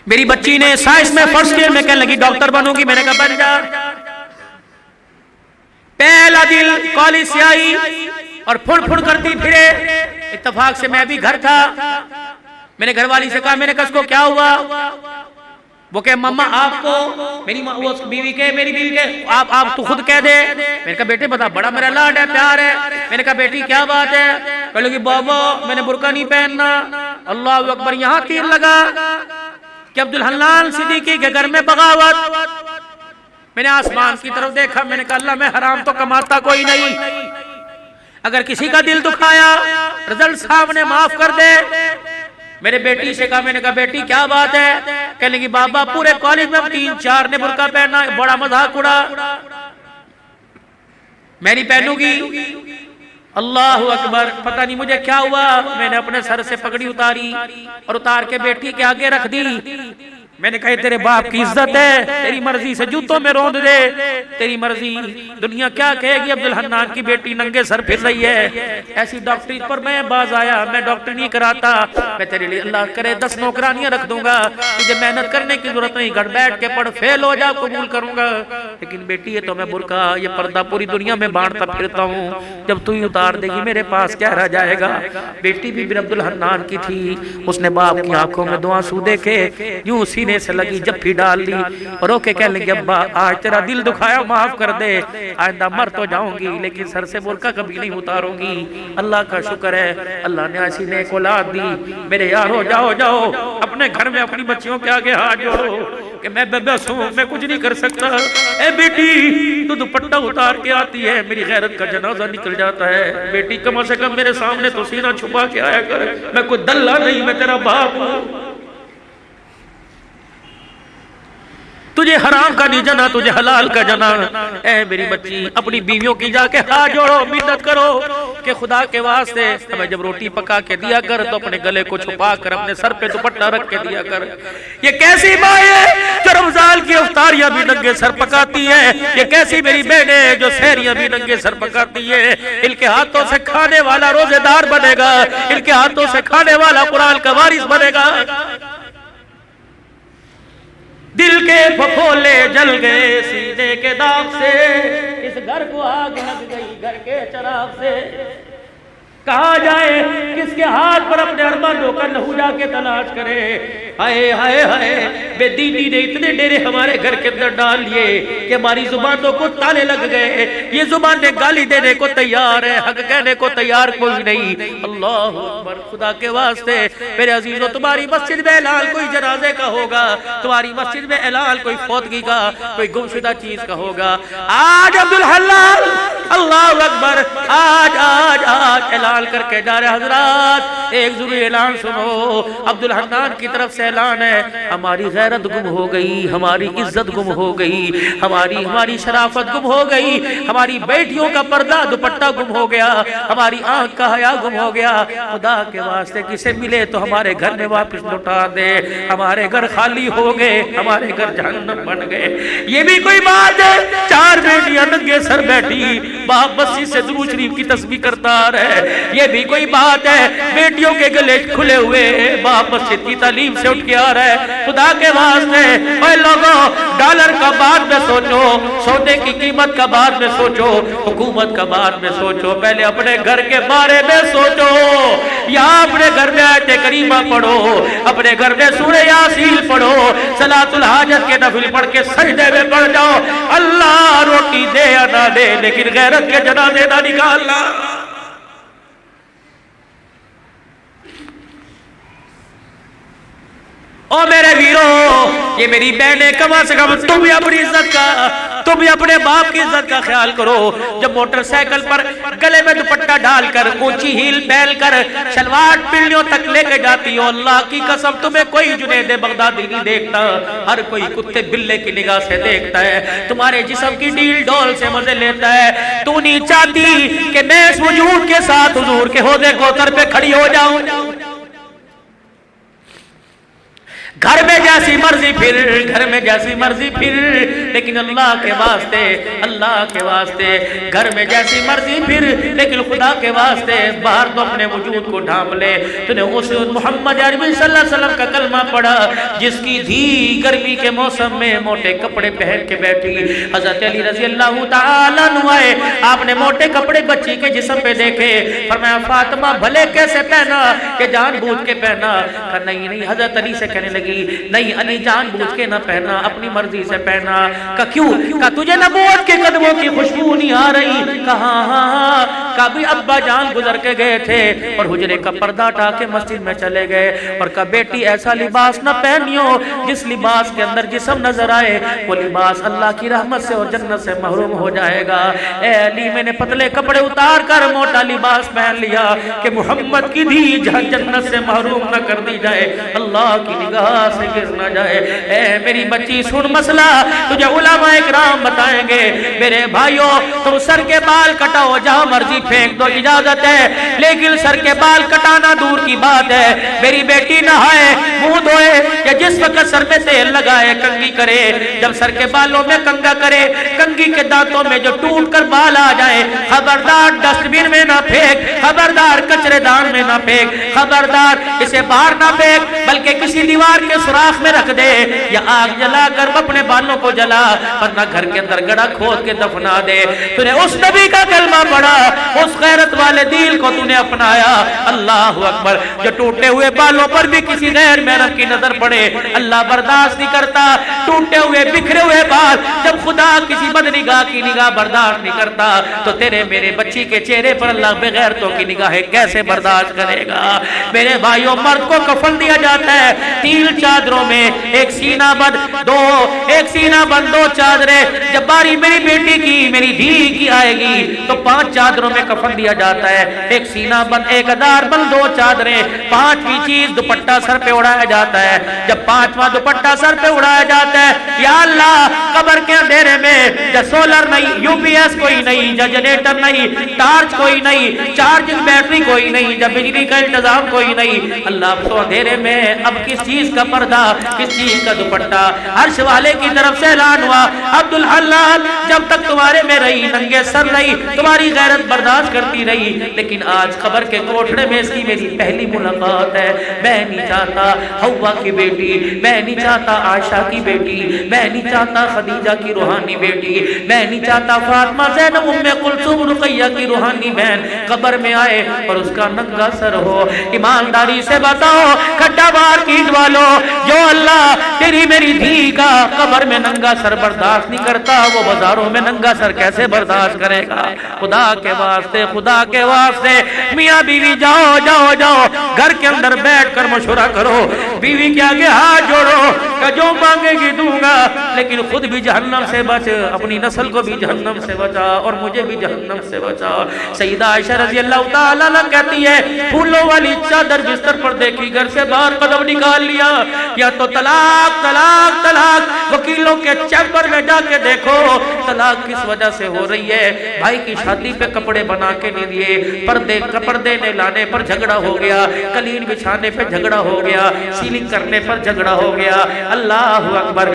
میری بچی نے سائنس میں فرسٹ ایئر میں کہنے لگی ڈاکٹر بنوں گی، میں نے کہا بن جا۔ پہلا دل کالج سے آئی اور پھڑ پھڑ کرتی پھرے، اتفاق سے میں بھی گھر تھا، میں نے گھر والی سے کہا، میں نے کہا اس کو کیا ہوا؟ وہ کہ ماما آپ کو، میری بیوی کے آپ تو خود کہہ دے۔ میں نے کہا بیٹے بتا، بڑا میرا لاڈ ہے، پیار ہے۔ میں نے کہا بیٹی کیا بات ہے؟ کہنے لگی بابا میں نے برقع نہیں پہننا۔ اللہ اکبر، یہاں تیر لگا کہ عبدالحنان صدیقی کے گھر میں بغاوت۔ میں نے آسمان کی طرف دیکھا، میں نے کہا اللہ میں حرام تو کماتا کوئی نہیں، اگر کسی کا دل دکھایا رزلٹ صاحب نے معاف کر دے۔ میرے بیٹی سے کہا، میں نے کہا بیٹی کیا بات ہے؟ کہنے لگی بابا پورے کالج میں 3-4 نے برقع پہنا، بڑا مذاق اڑا، میں نہیں پہنوں گی۔ اللہ اکبر، پتہ نہیں مجھے کیا ہوا، میں نے اپنے سر سے پگڑی اتاری اور اتار کے بیٹی کے آگے رکھ دی۔ میں نے کہا تیرے باپ کی عزت ہے، تیری مرضی سے جوتوں میں روند دے، تیری مرضی، دنیا کیا کہے گی عبدالحنان کی بیٹی ننگے سر پھر رہی ہے۔ ایسی ڈاکٹری پر میں باز آیا، میں ڈاکٹر نہیں کراتا، میں تیرے لیے اللہ کرے 10 نوکرانیاں رکھ دوں گا، تجھے محنت کرنے کی ضرورت نہیں، گھر بیٹھ کے پڑھ، فیل ہو جا قبول کروں گا، لیکن بیٹی یہ تو میں برقع یہ پردہ پوری دنیا میں بانٹتا پھرتا ہوں، جب تو ہی اتار دے گی میرے پاس کیا رہ جائے گا۔ بیٹی بھی بن عبدالحنان کی تھی، اس نے باپ کی آنکھوں میں 2 آنسو دیکھے، یوں سینے سے لگی جپھی ڈال لی اور روکے کہنے لگی ابا آج تیرا دل دکھایا معاف کر دے، آئندہ مر تو جاؤں گی لیکن سر سے برقع کبھی نہیں اتاروں گی۔ اللہ کا شکر ہے اللہ نے ایسی نیک اولاد دی۔ میرے یارو جاؤ جاؤ اپنے گھر میں اپنی بچیوں کے آگے ہاتھ جوڑو کہ میں بے بس ہوں، میں کچھ نہیں کر سکتا، اے بیٹی تو دوپٹہ اتار کے آتی ہے میری غیرت کا جنازہ نکل جاتا ہے، بیٹی کم سے کم میرے سامنے تو سینہ چھپا کے آیا کر، میں کوئی دلہ نہیں، میں تیرا باپ ہوں، تجھے حرام کا نہیں جنا، تجھے حلال کا جنا۔ اے میری بچی اپنی بیویوں کی جا کے ہاتھ جوڑو، منت کرو کہ خدا کے واسطے ہمیں جب روٹی پکا کے دیا کر تو اپنے گلے کو چھپا کر اپنے سر پہ دوپٹہ رکھ کے دیا کر۔ یہ کیسی ماں ہے جو رمضان کی افطاریاں بھی ننگے سر پکاتی ہے، یہ کیسی میری بہنیں جو سحریاں بھی ننگے سر پکاتی ہے۔ ان کے ہاتھوں سے کھانے والا روزے دار بنے گا، ان کے ہاتھوں سے کھانے والا قرآن کا وارث بنے گا۔ دل کے پھپھولے جل گئے سینے کے داغ سے، اس گھر کو آگ لگ گئی گھر کے چراغ سے، کہاں جائے کس کے ہاتھ پر اپنے ارمانوں کا لہو جا کے تلاش کرے۔ ہائے ہائے ہائے، بے دینی نے اتنے ڈیرے ہمارے گھر کے اندر ڈال لیے کہ ہماری زبانوں کو تالے لگ گئے، یہ زبانیں گالی دینے کو تیار ہے، حق کہنے کو تیار کوئی نہیں۔ اللہ اکبر، خدا کے واسطے میرے عزیزوں تمہاری مسجد میں اعلان کوئی جنازے کا ہوگا، تمہاری مسجد میں اعلان کوئی فوتگی کا، کوئی گمشدہ چیز کا ہوگا، آج عبدالحلال اللہ اکبر آج آج آج اعلان کر کے جا رہے حضرات، ایک ضروری اعلان سنو، عبدالحنان کی طرف سے اعلان ہے، ہماری غیرت گم ہو گئی، ہماری عزت گم ہو گئی، ہماری شرافت گم ہو گئی، ہماری بیٹیوں کا پردہ دوپٹہ گم ہو گیا، ہماری آنکھ کا حیا گم ہو گیا، خدا کے واسطے کسے ملے تو ہمارے گھر میں واپس لوٹا دے، ہمارے گھر خالی ہو گئے، ہمارے گھر جہنم بن گئے۔ یہ بھی کوئی بات ہے، 4 بیٹیاں ننگے سر بیٹھی، باپ مسجد سے درود شریف کی تسبیح کرتا رہے، یہ بھی کوئی بات ہے، بیٹیوں کے گلے کھلے ہوئے باپ مسجد کی تعلیم سے اٹھ کے آ رہا ہے۔ خدا کے واسطے اے لوگوں، ڈالر کا بعد میں سوچو، سونے کی قیمت کا بعد میں سوچو، حکومت کا بعد میں سوچو، پہلے اپنے گھر کے بارے میں سوچو، یا اپنے گھر میں آیت کریمہ پڑھو، اپنے گھر میں سورہ یاسین پڑھو، صلاۃ الحاجت کے نفل پڑھ کے سجدے میں پڑھ جاؤ، اللہ روٹی دے یا نہ دے لیکن غیرت کے جنازے نہ نکالنا۔ او میرے ویرو، یہ میری بہنیں کم سے کم تم بھی اپنی عزت کا، تم بھی اپنے باپ کی عزت کا خیال کرو۔ جب موٹر سائیکل پر گلے میں دوپٹہ ڈال کر، اونچی ہیل پہن کر، شلوار پنڈلیوں تک لے کے جاتی ہو، اللہ کی قسم تمہیں کوئی جنید بغدادی نہیں دیکھتا، ہر کوئی کتے بلے کی نگاہ سے دیکھتا ہے، تمہارے جسم کی ڈیل ڈول سے مزے لیتا ہے۔ تو نہیں چاہتی کہ میں اس وجود کے ساتھ حضور کے حوضے کوثر پہ کھڑی ہو جاؤں؟ گھر میں جیسی مرضی پھر، گھر میں جیسی مرضی پھر، لیکن اللہ کے واسطے، اللہ کے واسطے گھر میں جیسی مرضی پھر، لیکن خدا کے واسطے باہر تو اپنے وجود کو ڈھانپ لے۔ تو نے اس محمد عربی صلی اللہ علیہ وسلم کا کلمہ پڑھا جس کی دھی گرمی کے موسم میں موٹے کپڑے پہن کے بیٹھی۔ حضرت علی رضی اللہ تعالیٰ عنہ آئے، آپ نے موٹے کپڑے بچی کے جسم پہ دیکھے، فرمایا فاطمہ بھلے کیسے پہنا، کہ جان بوجھ کے پہنا؟ کہا نہیں نہیں۔ حضرت علی سے کہنے لگی نہیں علی جان بوجھ کے نہ پہنا، اپنی مرضی سے پہنا۔ کہا کیوں؟ کہا تجھے نبوت کے قدموں کی خوشبو نہیں آ رہی؟ کہا ہاں۔ کہا بھی ابا جان گزر کے گئے تھے اور حجرے کا پردہ ہٹا کے مسجد میں چلے گئے، اور کہا بیٹی ایسا لباس نہ پہنیو جس لباس کے اندر جسم نظر آئے، وہ لباس اللہ کی رحمت سے اور جنت سے محروم ہو جائے گا۔ اے علی میں نے پتلے کپڑے اتار کر موٹا لباس پہن لیا کہ محمد کی دھی جنت سے محروم نہ کر دی جائے، اللہ کی نگاہ سے گر نہ جائے۔ اے میری بچی سن مسئلہ تجھے علماء اکرام بتائیں گے۔ میرے بھائیوں تم سر کے بال کٹاؤ جہاں مرضی پھینک دو، اجازت ہے، لیکن سر کے بال کٹانا دور کی بات ہے۔ میری بیٹی نہائے منہ دھوئے کہ جس وقت سر میں تیل لگائے کنگھی کرے، جب سر کے بالوں میں کنگھا کرے، کنگھی کے دانتوں میں جو ٹوٹ کر بال آ جائے، خبردار ڈسٹ بن میں نہ پھینک، خبردار کچرے دان میں نہ پھینک، خبردار اسے باہر نہ پھینک، بلکہ کسی دیوار کے سوراخ میں رکھ دے یا آگ جلا کر اپنے بالوں کو جلا، ورنہ گھر کے اندر گڑھا کھود کے دفنا دے۔ تو نے اس نبی کا کلمہ پڑھا، اس غیرت والے دل کو تو نے اپنایا۔ اللہ اکبر۔ جو ٹوٹے ہوئے بالوں پر بھی کسی غیر محرم کی نظر پڑے اللہ برداشت نہیں کرتا۔ ٹوٹے ہوئے بکھرے ہوئے بال جب خدا کسی بدنگاہ کی نگاہ برداشت نہیں کرتا تو تیرے میرے بچی کے چہرے پر اللہ بغیرتوں کی نگاہیں کیسے برداشت کرے گا؟ میرے بھائیوں مرد کو کفن دیا جاتا ہے 3 چادروں میں، ایک سینہ بند ایک سینہ بند 2 چادریں۔ جب باری میری بیٹی کی میری دھی کی آئے گی تو 5 چادروں میں کفن دیا جاتا ہے، ایک سینہ بند، ایک ادار بند، 2 چادریں، 5ویں چیز دوپٹہ سر پہ اڑایا جاتا ہے۔ جب 5واں دوپٹہ سر پہ اڑایا جاتا ہے، یا اللہ قبر کے اندھیرے میں جب سولر نہیں، یو پی ایس کوئی نہیں، جب جنریٹر نہیں، ٹارچ کوئی نہیں، چارجنگ بیٹری کوئی نہیں، جب بجلی کا انتظام کوئی نہیں، اللہ تو اندھیرے میں اب کس چیز کا پردہ، کس چیز کا دوپٹہ؟ عرش والے کی طرف سے اعلان ہوا عبدالحلال جب تک تمہارے میں رہی ننگے سر رہی، تمہاری غیرت برداشت کرتی رہی، لیکن آج قبر کے کوٹھڑے میں اس کی میری پہلی ملاقات ہے۔ میں نہیں چاہتا حوا کی بیٹی، میں نہیں چاہتا عائشہ کی بیٹی، میں نہیں چاہتا خدیجہ کی روحانی بیٹی، میں نہیں چاہتا فاطمہ زینب ام کلثوم رقیہ کی روحانی بہن قبر میں آئے اور اس کا ننگا سر ہو۔ ایمانداری سے بتاؤ کھڈا بار کیٹ والو، جو اللہ تیری میری دھی کا قبر میں ننگا سر برداشت نہیں کرتا، وہ بازاروں میں ننگا سر کیسے برداشت کرے گا؟ خدا کے واسطے، خدا کے واسطے میاں بیوی جاؤ جاؤ جاؤ گھر کے اندر بیٹھ کر مشورہ کرو، بیوی کے آگے ہاتھ جوڑو کہ جو مانگے گی دوں گا، لیکن خود بھی جہنم سے بچ، اپنی نسل کو بھی جہنم سے بچا اور مجھے بھی جہنم سے بچا۔ سیدہ عائشہ رضی اللہ تعالیٰ عنہ کہتی ہے پھولوں والی چادر بستر پر دیکھی، گھر سے باہر قدم نکال لیا، یا تو طلاق طلاق طلاق، وکیلوں کے چیمبر میں جا کے دیکھو طلاق کس وجہ سے ہو رہی ہے۔ بھائی کی شادی پہ کپڑے بنا کے نہیں دیے، پردے نے لانے پر جھگڑا ہو گیا، قالین بچھانے پہ جھگڑا ہو گیا، سیلنگ کرنے پر جھگڑا ہو گیا۔ اللہ اکبر۔